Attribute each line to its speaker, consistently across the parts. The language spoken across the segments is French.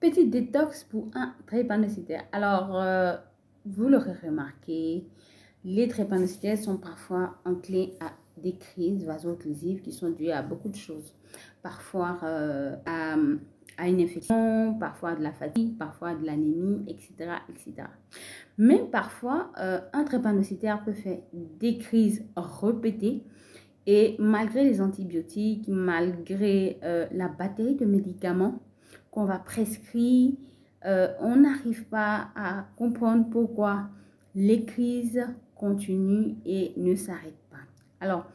Speaker 1: Petite détox pour un drépanocytaire. Alors, vous l'aurez remarqué, les drépanocytaires sont parfois enclins à des crises vaso-occlusives qui sont dues à beaucoup de choses. Parfois à une infection, parfois à de la fatigue, parfois à de l'anémie, etc., etc. Même parfois, un drépanocytaire peut faire des crises répétées et malgré les antibiotiques, malgré la batterie de médicaments qu'on va prescrire, on n'arrive pas à comprendre pourquoi les crises continuent et ne s'arrêtent pas. Alors,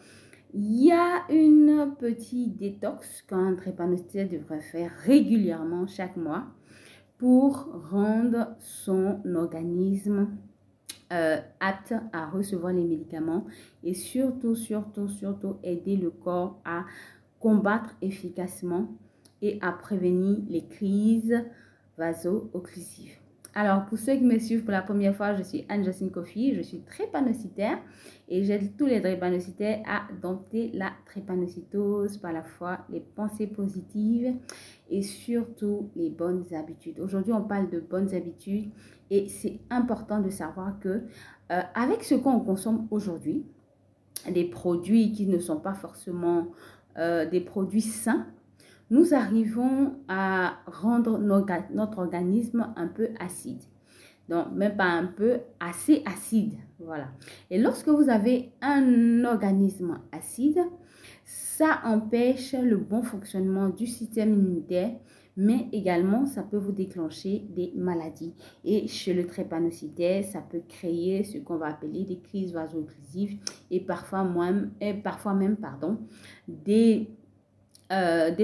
Speaker 1: il y a une petite détox qu'un drépanocytaire devrait faire régulièrement chaque mois pour rendre son organisme apte à recevoir les médicaments et surtout aider le corps à combattre efficacement et à prévenir les crises vaso-occlusives. Alors, pour ceux qui me suivent pour la première fois, je suis Anne-Jocelyne Kofi, je suis drépanocytaire et j'aide tous les drépanocytaires à dompter la drépanocytose par la foi, les pensées positives et surtout les bonnes habitudes. Aujourd'hui, on parle de bonnes habitudes et c'est important de savoir que avec ce qu'on consomme aujourd'hui, des produits qui ne sont pas forcément des produits sains, nous arrivons à rendre notre organisme un peu acide. Donc, même pas un peu, assez acide. Voilà. Et lorsque vous avez un organisme acide, ça empêche le bon fonctionnement du système immunitaire, mais également, ça peut vous déclencher des maladies. Et chez le drépanocytaire, ça peut créer ce qu'on va appeler des crises vaso-occlusives et parfois même des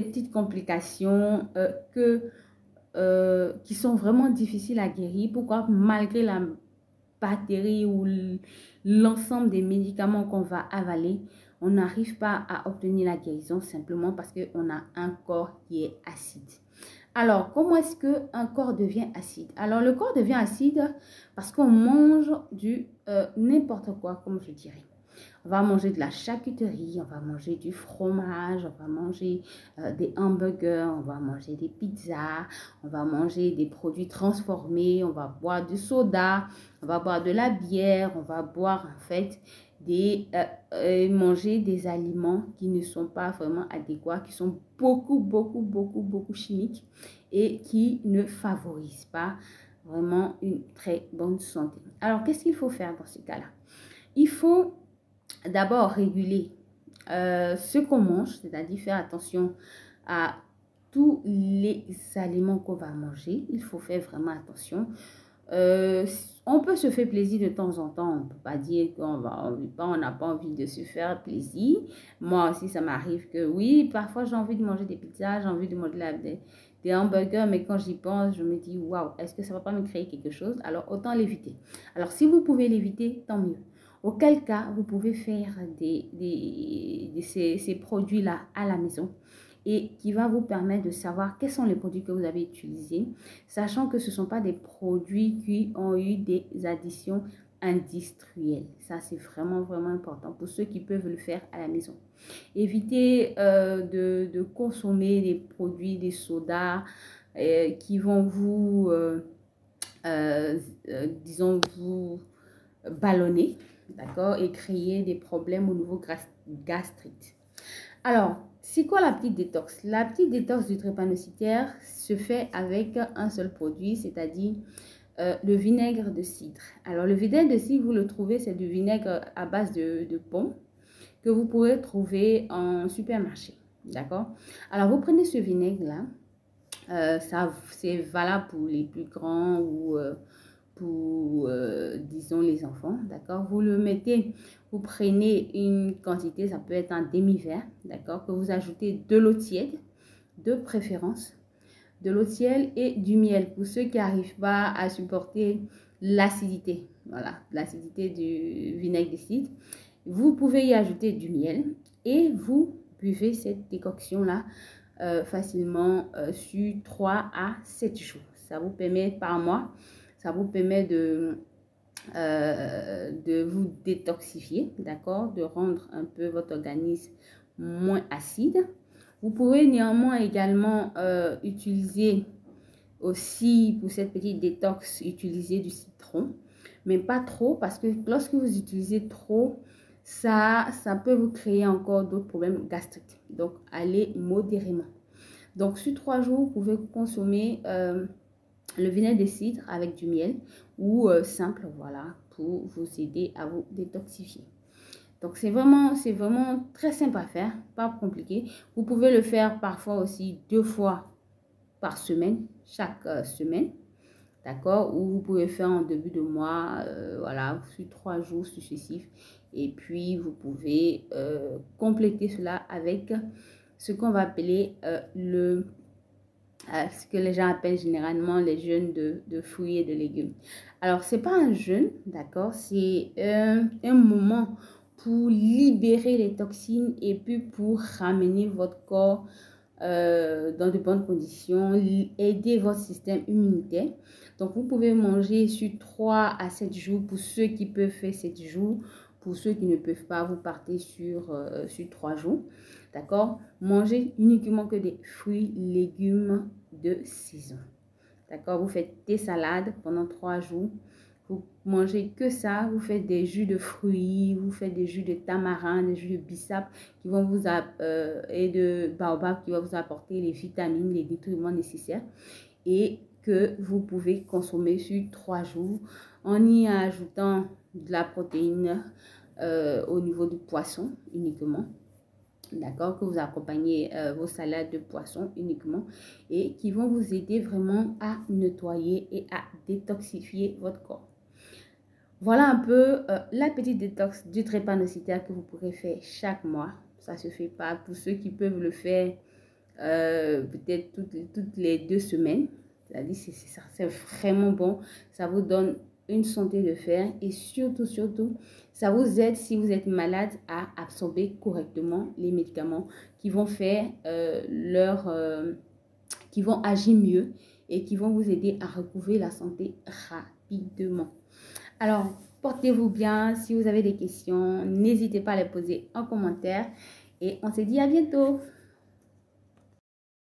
Speaker 1: petites complications qui sont vraiment difficiles à guérir. Pourquoi? Malgré la batterie ou l'ensemble des médicaments qu'on va avaler, on n'arrive pas à obtenir la guérison simplement parce qu'on a un corps qui est acide. Alors, comment est-ce qu'un corps devient acide? Alors, le corps devient acide parce qu'on mange du n'importe quoi, comme je dirais. On va manger de la charcuterie, on va manger du fromage, on va manger des hamburgers, on va manger des pizzas, on va manger des produits transformés, on va boire du soda, on va boire de la bière, on va boire en fait manger des aliments qui ne sont pas vraiment adéquats, qui sont beaucoup chimiques et qui ne favorisent pas vraiment une très bonne santé. Alors, qu'est-ce qu'il faut faire dans ces cas-là? Il faut d'abord réguler ce qu'on mange, c'est-à-dire faire attention à tous les aliments qu'on va manger. Il faut faire vraiment attention. On peut se faire plaisir de temps en temps. On ne peut pas dire qu'on n'a pas envie de se faire plaisir. Moi aussi, ça m'arrive que oui, parfois j'ai envie de manger des pizzas, j'ai envie de manger des hamburgers, mais quand j'y pense, je me dis, waouh, est-ce que ça ne va pas me créer quelque chose? Alors, autant l'éviter. Alors, si vous pouvez l'éviter, tant mieux. Auquel cas, vous pouvez faire ces produits-là à la maison et qui va vous permettre de savoir quels sont les produits que vous avez utilisés, sachant que ce ne sont pas des produits qui ont eu des additions industrielles. Ça, c'est vraiment important pour ceux qui peuvent le faire à la maison. Évitez de consommer des produits, des sodas qui vont vous, disons, vous ballonner, d'accord, et créer des problèmes au niveau gastrique. Alors, c'est quoi la petite détox? La petite détox du drépanocytaire se fait avec un seul produit, c'est-à-dire le vinaigre de cidre. Alors, le vinaigre de cidre, vous le trouvez, c'est du vinaigre à base de pomme que vous pourrez trouver en supermarché, d'accord? Alors, vous prenez ce vinaigre-là, c'est valable pour les plus grands ou pour, disons, les enfants, d'accord? Vous le mettez, vous prenez une quantité, ça peut être un demi-verre, d'accord? Que vous ajoutez de l'eau tiède, de préférence, de l'eau tiède et du miel. Pour ceux qui n'arrivent pas à supporter l'acidité, voilà, l'acidité du vinaigre de cidre, vous pouvez y ajouter du miel et vous buvez cette décoction-là facilement sur 3 à 7 jours. Ça vous permet par mois. Ça vous permet de vous détoxifier, d'accord, de rendre un peu votre organisme moins acide. Vous pouvez néanmoins également utiliser Aussi, pour cette petite détox, utilisez du citron, mais pas trop parce que lorsque vous utilisez trop, ça peut vous créer encore d'autres problèmes gastriques. Donc, allez modérément. Donc, sur 3 jours, vous pouvez consommer le vinaigre de cidre avec du miel ou simple, voilà, pour vous aider à vous détoxifier. Donc, c'est vraiment très simple à faire, pas compliqué. Vous pouvez le faire parfois aussi 2 fois par semaine, chaque semaine, d'accord? Ou vous pouvez faire en début de mois, voilà, sur 3 jours successifs. Et puis, vous pouvez compléter cela avec ce qu'on va appeler ce que les gens appellent généralement les jeûnes de fruits et de légumes. Alors, c'est pas un jeûne, d'accord? C'est un moment pour libérer les toxines et puis pour ramener votre corps dans de bonnes conditions, aider votre système immunitaire. Donc, vous pouvez manger sur 3 à 7 jours pour ceux qui peuvent faire 7 jours. Pour ceux qui ne peuvent pas, vous partez sur 3 jours. D'accord? Mangez uniquement que des fruits, légumes de saison. D'accord? Vous faites des salades pendant 3 jours. Vous mangez que ça, vous faites des jus de fruits, vous faites des jus de tamarin, des jus de bissap qui vont vous et de baobab qui vont vous apporter les vitamines, les nutriments nécessaires et que vous pouvez consommer sur 3 jours en y ajoutant de la protéine au niveau du poisson uniquement. D'accord, que vous accompagnez vos salades de poisson uniquement et qui vont vous aider vraiment à nettoyer et à détoxifier votre corps. Voilà un peu la petite détox du drépanocytaire que vous pourrez faire chaque mois. Ça se fait pas pour ceux qui peuvent le faire peut-être toutes les 2 semaines. C'est-à-dire c'est vraiment bon. Ça vous donne une santé de fer et surtout, ça vous aide si vous êtes malade à absorber correctement les médicaments qui vont faire qui vont agir mieux et qui vont vous aider à recouvrer la santé rapidement. Alors, portez-vous bien. Si vous avez des questions, n'hésitez pas à les poser en commentaire. Et on se dit à bientôt.